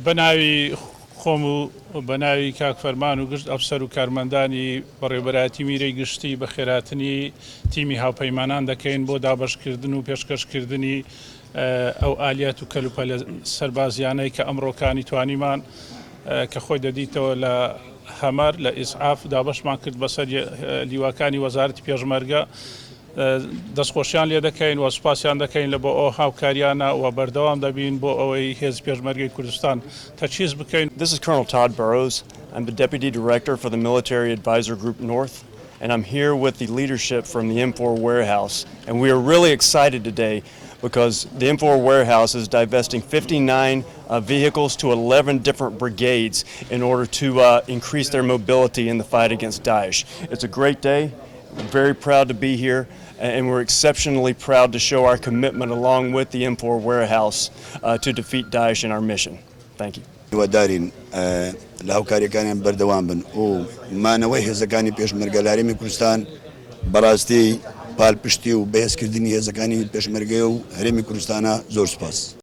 بەناوی خۆم و بەناوی کاک فەرمان و گشت ئەفسەر و کارمەندانی بەڕێوەبەرایەتی میرەی گشتی بە خێراتنی تیمی هاوپەیمانان دەکەین بۆ دابەشکردن و پێشکەشکردنی ئەو ئالیات و کەلوپەلە سەربازیانەی کە ئەمڕۆکانی توانیمان کە خۆی دەدیتەوە لە هەمەر لە ئیسعاف دابەشمان کرد بەسەر لیواکانی وەزارەتی پێشمەرگە دەستخۆشیان لێ دەکەین و سوپاسیان دەکەین لە بۆ ئەو هاوکاریانە و بەردەوام دەبین بۆ ئەوەی هێز پێشمەرگەی کوردستان تەچیز بکەین. This is Colonel Todd Burrows. I'm the Deputy Director for the Military Advisor Group North, and I'm here with the leadership from the M4 warehouse. And we are really excited today because the M4 warehouse is divesting 59 vehicles to 11 different brigades in order to increase their mobility in the fight against Daesh. It's a great day. We're very proud to be here, and we're exceptionally proud to show our commitment along with the M4 warehouse to defeat Daesh in our mission. Thank you. ودارين الهاوکاری كان بردوام بن و ما نويه زكاني پێشمەرگە لارێمی کوردستان بەڕاستی پاڵپشتی و بەهێزکردنی هێزەکانی پێشمەرگە و هەرێمی کوردستانە زۆر سوپاس.